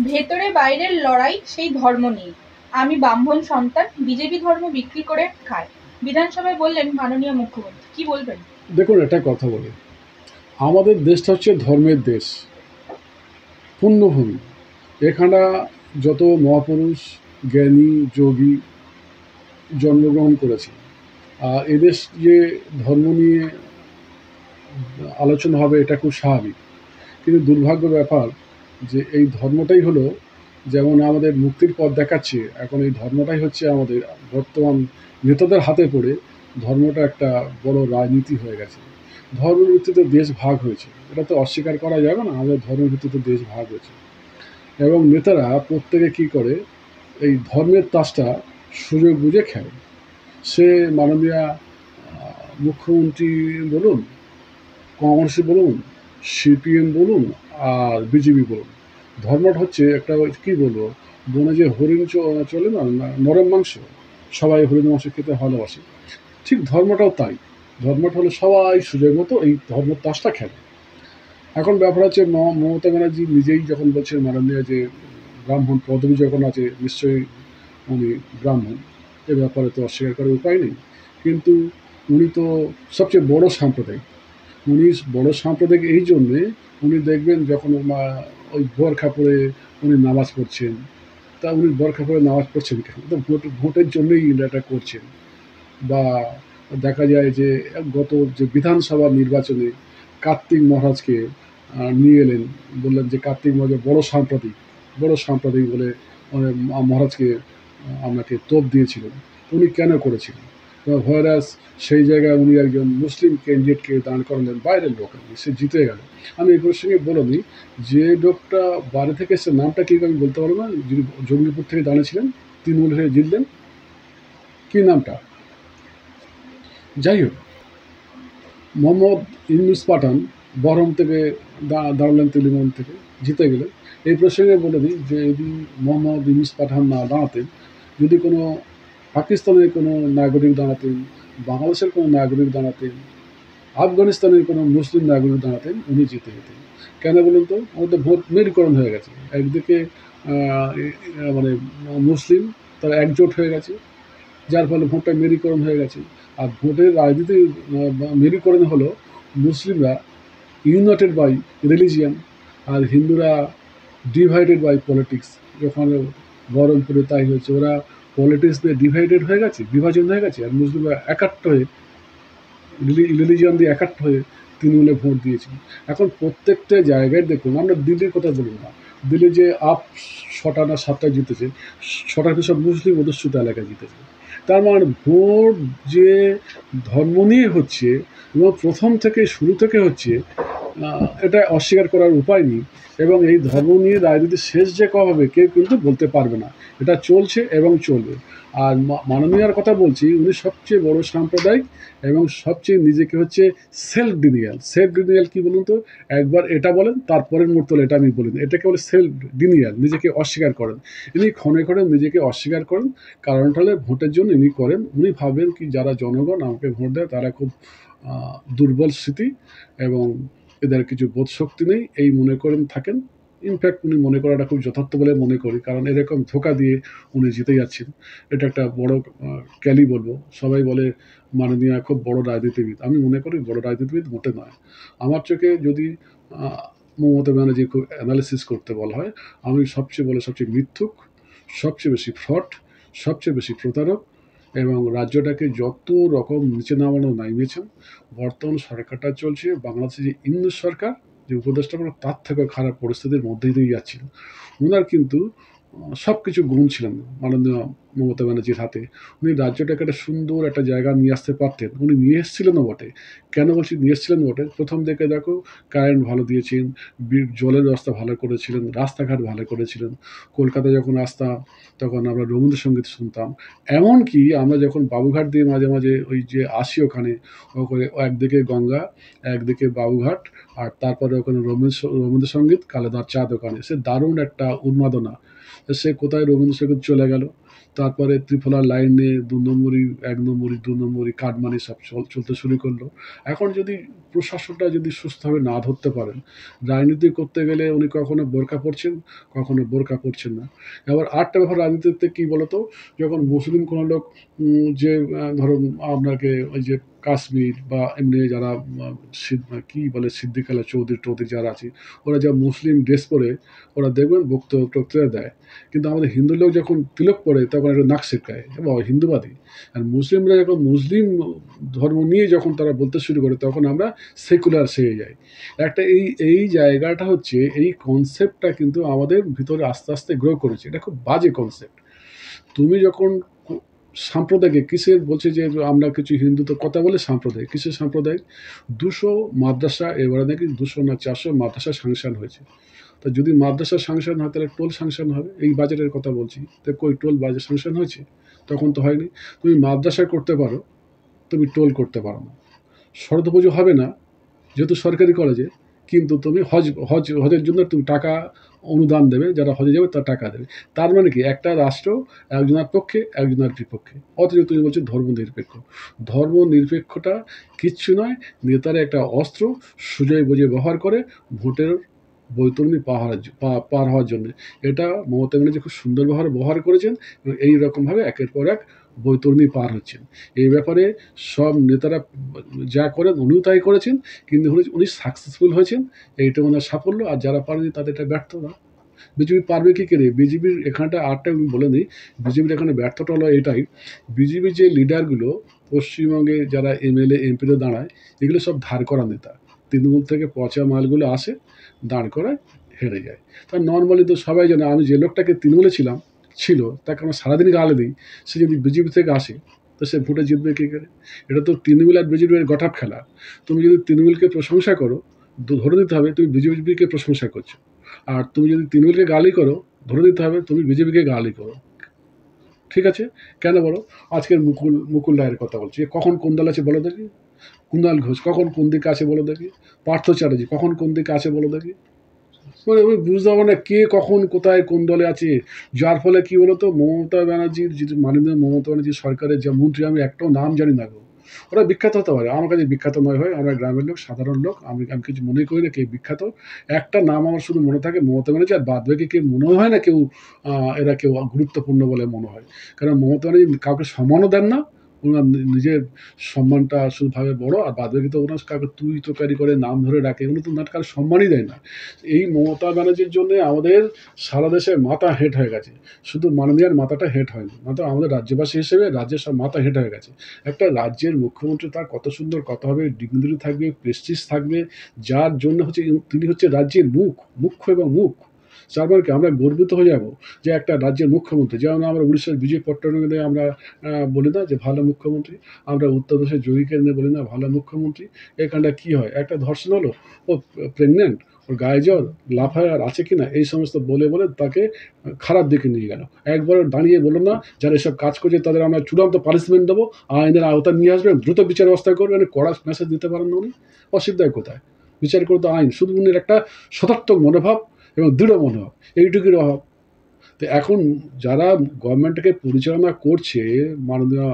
ভেতরে বাইরের লড়াই সেই ধর্ম নিয়ে। আমি ব্রাহ্মণ সন্তান, বিজেপি ধর্ম বিক্রি করে খায়। বিধানসভায় বললেন মাননীয় মুখ্যমন্ত্রী। কি বলবেন? দেখুন, একটা কথা বলি, আমাদের দেশটা হচ্ছে ধর্মের দেশ, পুণ্যভূমি। এখানে যত মহাপুরুষ, জ্ঞানী, যোগী জন্মগ্রহণ করেছে। এদেশ যে ধর্ম নিয়ে আলোচনা হবে এটা খুব স্বাভাবিক, কিন্তু দুর্ভাগ্য ব্যাপার যে এই ধর্মটাই হলো, যেমন আমাদের মুক্তির পথ দেখাচ্ছে, এখন এই ধর্মটাই হচ্ছে আমাদের বর্তমান নেতাদের হাতে পড়ে ধর্মটা একটা বড় রাজনীতি হয়ে গেছে। ধর্মের ভিত্তিতে দেশ ভাগ হয়েছে, এটা তো অস্বীকার করা যাবে না, আমাদের ধর্মের ভিত্তিতে দেশ ভাগ হয়েছে। এবং নেতারা প্রত্যেকে কী করে, এই ধর্মের তাসটা সুযোগ বুঝে খেলে। সে মাননীয়া মুখ্যমন্ত্রী বলুন, কংগ্রেস বলুন, সিপিএম বলুন, আর বিজেপি বলুন, ধর্মটা হচ্ছে একটা, কী বলবো, বনে যে হরিণ চলে না, নরম মাংস, সবাই হরিণ মাংস খেতে ভালোবাসে, ঠিক ধর্মটাও তাই। ধর্মটা হলো সবাই সুযোগ মতো এই ধর্মের তাসটা খেলে। এখন ব্যাপার হচ্ছে, মমতা ব্যানার্জি নিজেই যখন বলছেন মাননীয় যে ব্রাহ্মণ পদবী যখন আছে, নিশ্চয়ই উনি ব্রাহ্মণ, এ ব্যাপারে তো অস্বীকার করার উপায় নেই। কিন্তু উনি তো সবচেয়ে বড় সাম্প্রদায়িক। উনি বড় সাম্প্রদায়িক এই জন্যে, উনি দেখবেন যখন ওই বোরখা পরে উনি নামাজ পড়ছেন, তা উনি বোরখা পরে নামাজ পড়ছেন কেন? তো ভোটের জন্যই এটা করছেন। বা দেখা যায় যে গত যে বিধানসভা নির্বাচনে কার্তিক মহারাজকে নিয়ে এলেন, বললেন যে কার্তিক মহারাজ বড় সাম্প্রদায়িক বলে মহারাজকে আপনাকে তোপ দিয়েছিলেন। উনি কেন করেছিলেন? ভয়রাস সেই জায়গায় উনি একজন মুসলিম ক্যান্ডিডেটকে দাঁড় করালেন, বাইরের লোক, সে জিতে গেল। আমি এই প্রসঙ্গে বলে নিই, যে লোকটা বাইরে থেকে এসে, নামটা কি আমি বলতে পারবো না, যিনি জঙ্গিপুর থেকে দাঁড়িয়েছিলেন, তৃণমূল হয়ে জিতলেন, কী নামটা, যাই হোক, মোহাম্মদ ইউনুস পাঠান বহরম থেকে দাঁড়ালেন, তৃণমূল থেকে জিতে গেলেন। এই প্রসঙ্গে বলে দিই যে যদি মোহাম্মদ ইউনুস পাঠান না দাঁড়াতেন, যদি কোনো পাকিস্তানের কোনো নাগরিক দাঁড়াতেন, বাংলাদেশের কোনো নাগরিক দাঁড়াতেন, আফগানিস্তানের কোনো মুসলিম নাগরিক দাঁড়াতেন, উনি জিতে যেতেন। কেন বলুন তো? আমাদের ভোট মেরুকরণ হয়ে গেছে। একদিকে মানে মুসলিম, তারা একজোট হয়ে গেছে, যার ফলে ভোটটা মেরুকরণ হয়ে গেছে। আর ভোটের রাজনীতির মেরুকরণ হলো, মুসলিমরা ইউনাইটেড বাই রিলিজিয়ান, আর হিন্দুরা ডিভাইডেড বাই পলিটিক্স। ওখানে বহরমপুরে তাই হয়েছে, ওরা পলিটিক্স দিয়ে ডিভাইডেড হয়ে গেছে, বিভাজন হয়ে গেছে, আর মুসলিমরা একাট্ট হয়ে, রিলিজিয়ন দিয়ে একাট্ট হয়ে তৃণমূলে ভোট দিয়েছে। এখন প্রত্যেকটা জায়গায় দেখুন, আমরা দিল্লির কথা বলুন না, দিল্লি যে আপ 6টা না 7টা জিতেছে, 6টার সব মুসলিম অধ্যুষিত এলাকায় জিতেছে। তার মানে ভোট যে ধর্ম নিয়ে হচ্ছে, এবং প্রথম থেকে শুরু থেকে হচ্ছে, এটা অস্বীকার করার উপায় নেই। এবং এই ধর্ম নিয়ে রাজনীতি শেষ যে কবে হবে কেউ কিন্তু বলতে পারবে না, এটা চলছে এবং চলবে। আর মাননীয়ার কথা বলছি, উনি সবচেয়ে বড় সাম্প্রদায়িক, এবং সবচেয়ে নিজেকে হচ্ছে সেলফ ডিনিয়াল কী বলুন তো? একবার এটা বলেন, তারপরের মুহূর্তে এটা আমি বলি না, এটাকে বলে সেলফ ডিনিয়াল, নিজেকে অস্বীকার করেন। ইনি ক্ষণে ক্ষণে নিজেকে অস্বীকার করেন। কারণটা হলে ভোটের জন্য ইনি করেন, উনি ভাবেন কি যারা জনগণ আমাকে ভোট দেয় তারা খুব দুর্বল স্মৃতি, এবং এদের কিছু বোধশক্তি নেই, এই মনে করেন থাকেন। ইনফ্যাক্ট উনি মনে করাটা খুব যথার্থ বলে মনে করি, কারণ এরকম ধোঁকা দিয়ে উনি জিতে যাচ্ছেন। এটা একটা বড় ক্যালি বলবো। সবাই বলে মাননীয়া খুব বড় রাজনীতিবিদ, আমি মনে করি বড় রাজনীতিবিদ মোটে নয়। আমার চোখে যদি মমতা ব্যানার্জি খুব অ্যানালিসিস করতে বলা হয়, আমি সবচেয়ে মিথ্যুক, সবচেয়ে বেশি ফ্রড, সবচেয়ে বেশি প্রতারক, এবং রাজ্যটাকে যত রকম নিচে নামিয়েছেন। বর্তমান সরকারটা চলছে বাংলাদেশে যে ইন্দু সরকার, যে উপদেষ্টা, তার থেকেও খারাপ পরিস্থিতির মধ্যেই দিয়ে যাচ্ছিল। ওনার কিন্তু সব কিছু গুণ ছিলেন মাননীয় মমতা ব্যানার্জির হাতে। উনি রাজ্যটাকে একটা সুন্দর একটা জায়গা নিয়ে আসতে পারতেন, উনি নিয়ে এসেছিলেনও বটে। কেন বলছি নিয়ে এসেছিলেন বটে? প্রথম দিকে দেখো, কারেন্ট ভালো দিয়েছেন, জলের ব্যবস্থা ভালো করেছিলেন, রাস্তাঘাট ভালো করেছিলেন। কলকাতায় যখন আসতাম তখন আমরা রবীন্দ্রসঙ্গীত শুনতাম। এমনকি আমরা যখন বাবুঘাট দিয়ে মাঝে মাঝে ওই যে আসি, ওখানে একদিকে গঙ্গা, একদিকে বাবুঘাট, আর তারপরে ওখানে রবীন্দ্রসঙ্গীত, কালেদার চা দোকানে, সে দারুণ একটা উন্মাদনা। সে কোথায় রবীন্দ্রসঙ্গীত চলে গেল, তারপরে ত্রিফলার লাইনে 2 নম্বরি, 1 নম্বরি, 2 নম্বরি, কাটমানি সব চলতে শুরু করলো। এখন যদি প্রশাসনটা যদি সুস্থভাবে না ধরতে পারেন, রাজনীতি করতে গেলে উনি কখনো বোরকা পরছেন, কখনো বোরকা পরছেন না। এবার আরেকটা ব্যাপার রাজনীতিতে কী বলতো, যখন মুসলিম কোনো লোক যে ধরুন আপনাকে ওই যে কাশ্মীর বা এমনি যারা কী বলে সিদ্দিক আলা চৌধুরী যারা আছে, ওরা যা মুসলিম ড্রেস পরে ওরা দেখবেন বক্তৃতা দেয়। কিন্তু আমাদের হিন্দু লোক যখন তিলক পরে তখন একটা নাক শেখায় এবং হিন্দুবাদী। আর মুসলিমরা যখন মুসলিম ধর্ম নিয়ে যখন তারা বলতে শুরু করে তখন আমরা সেকুলার সেরে যাই। একটা এই জায়গাটা হচ্ছে, এই কনসেপ্টটা কিন্তু আমাদের ভিতরে আস্তে আস্তে গ্রো করেছে। এটা খুব বাজে কনসেপ্ট। তুমি যখন সাম্প্রদায়িক কিসের বলছে যে আমরা কিছু হিন্দু তো কথা বলে সাম্প্রদায়িক, কিসের সাম্প্রদায়িক? 200 মাদ্রাসা এবারে নাকি 200 না 400 মাদ্রাসা স্যাংশন হয়েছে। তা যদি মাদ্রাসা স্যাংশন হয় তাহলে টোল স্যাংশন হবে। এই বাজেটের কথা বলছি, তো কই টোল বাজেট স্যাংশন হয়েছে? তখন তো হয়নি। তুমি মাদ্রাসা করতে পারো, তুমি টোল করতে পারো না। শরৎ পুজো হবে না যেহেতু সরকারি কলেজে, কিন্তু তুমি হজের জন্য তুমি টাকা অনুদান দেবে, যারা হজে যাবে তারা টাকা দেবে। তার মানে কি, একটা রাষ্ট্র একজনের পক্ষে একজনের বিপক্ষে, অথচ তুমি বলছো ধর্মনিরপেক্ষ। ধর্মনিরপেক্ষটা কিচ্ছু নয়, নেতারা একটা অস্ত্র সুযোগ বুঝে ব্যবহার করে ভোটের বৈতরণী পার হওয়ার জন্য। এটা মমতা ব্যানার্জি খুব সুন্দরভাবে ব্যবহার করেছেন এবং এইরকমভাবে একের পর এক বৈতরণী পার হচ্ছেন। এই ব্যাপারে সব নেতারা যা করেন উনিও তাই করেছেন, কিন্তু উনি সাকসেসফুল হয়েছেন, এইটা ওনার সাফল্য। আর যারা পারেনি তাদের এটা ব্যর্থতা। বিজেপি পারবে কী করে? বিজেপির এখানটা আরেকটা আমি বলে নিই, বিজেপির এখানে ব্যর্থতা হলো এটাই, বিজেপির যে লিডারগুলো পশ্চিমবঙ্গে যারা এমএলএ এমপিতে দাঁড়ায়, এগুলো সব ধার করা নেতা। তৃণমূল থেকে পচা মালগুলো আসে, দাঁড় করায়, হেরে যায়। তা নর্মালি তো সবাই জানে, আমি যে লোকটাকে তৃণমূলে ছিল তাকে আমরা সারাদিন গালে দিই, সে যদি বিজেপি থেকে আসে তো সে ভোটে জিতবে কী করে? এটা তো তৃণমূল আর বিজেপির গঠাপ খেলা। তুমি যদি তৃণমূলকে প্রশংসা করো, ধরে নিতে হবে তুমি বিজেপিকে প্রশংসা করছো। আর তুমি যদি তৃণমূলকে গালি করো, ধরে নিতে হবে তুমি বিজেপিকে গালি করো। ঠিক আছে? কেন বলো? আজকের মুকুল রায়ের কথা বলছি, কখন কোন দল আছে বলো দেখি? কুণাল ঘোষ কখন কোন দিকে আছে বলো দেখি? পার্থ চ্যাটার্জি কখন কোন দিকে আছে বলো দেখি? মানে আমি বুঝতে পারবো না কে কখন কোথায় কোন দলে আছে। যার ফলে কি বলতো, মমতা ব্যানার্জির মাননীয় মমতা ব্যানার্জি সরকারের যে মন্ত্রী, আমি একটাও নাম জানি না গো। ওরা বিখ্যাত হতে পারে, আমার কাছে বিখ্যাত নয়, হয় আমরা গ্রামের লোক, সাধারণ লোক, আমি কিছু মনে করি না কে বিখ্যাত। একটা নাম আমার শুধু মনে থাকে, মমতা ব্যানার্জি, আর বাদ বাকি কেউ মনে হয় না কেউ এরা কেউ গুরুত্বপূর্ণ বলে মনে হয়। কারণ মমতা ব্যানার্জি কাউকে সম্মানও দেন না, ওনার নিজের সম্মানটা শুধুভাবে বড়, আর বাদ বাকি তো ওনার কাউকে তুই তোকারি করে নাম ধরে ডাকে, এগুলো তো ওনার কারো সম্মানই দেয় না। এই মমতা ব্যানার্জির জন্যে আমাদের সারা দেশে মাথা হেঁট হয়ে গেছে। শুধু মাননীয়ার মাথাটা হেঁট হয়নি, মাথা আমাদের রাজ্যবাসী হিসেবে রাজ্যের সব মাথা হেঁট হয়ে গেছে। একটা রাজ্যের মুখ্যমন্ত্রী, তার কত সুন্দর কথা হবে, ডিগনিটি থাকবে, প্রেস্টিজ থাকবে, যার জন্য হচ্ছে তিনি হচ্ছে রাজ্যের মুখ্য এবং মুখ। যার মানে কি আমরা গর্বিত হয়ে যাব যে একটা রাজ্যের মুখ্যমন্ত্রী, যেমন আমরা উড়িষ্যার বিজয় পট্টনায়কে আমরা বলি না যে ভালো মুখ্যমন্ত্রী, আমরা উত্তরপ্রদেশের যোগীকে নিয়ে বলি না ভালো মুখ্যমন্ত্রী। এখানটা কী হয়, একটা ধর্ষণ হলো, ও প্রেগনেন্ট, ওর গায়ে জ্বর, লাফায় আর আছে কি না, এই সমস্ত বলে তাকে খারাপ দিকে নিয়ে গেল। একবার দাঁড়িয়ে বললো না, যারা এসব কাজ করছে তাদের আমরা চূড়ান্ত পানিশমেন্ট দেবো, আইনের আওতায় নিয়ে আসবেন, দ্রুত বিচার ব্যবস্থা করবেন, কড়া মেসেজ দিতে পারেন না উনি? অসুবিধায় কোথায়? বিচার করতে আইন, শুধু উনির একটা সদাত্মক মনোভাব এবং দৃঢ় মনোভাব, এইটুকুর অভাব। তো এখন যারা গভর্নমেন্টকে পরিচালনা করছে, মাননীয়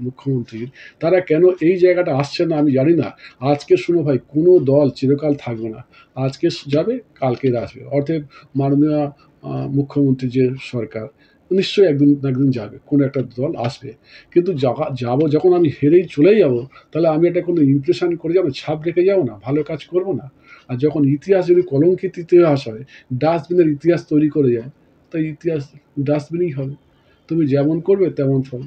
মুখ্যমন্ত্রীর, তারা কেন এই জায়গাটা আসছে না আমি জানি না। আজকে শুনো ভাই, কোনো দল চিরকাল থাকবে না, আজকে যাবে কালকে আসবে। অর্থাৎ মাননীয় মুখ্যমন্ত্রী যে সরকার, নিশ্চয়ই একদিন না একদিন যাবে, কোনো একটা দল আসবে। কিন্তু যাবো যখন আমি হেরেই চলেই যাবো, তাহলে আমি এটা কোনো ইমপ্রেশন করে যাবো, ছাপ রেখে যাবো না, ভালো কাজ করবো না। আর যখন ইতিহাস যদি কলঙ্কিত ইতিহাস হয়, ডাস্টবিনের ইতিহাস তৈরি করে যায়, তাই ইতিহাস ডাস্টবিনই হবে। তুমি যেমন করবে তেমন ফল।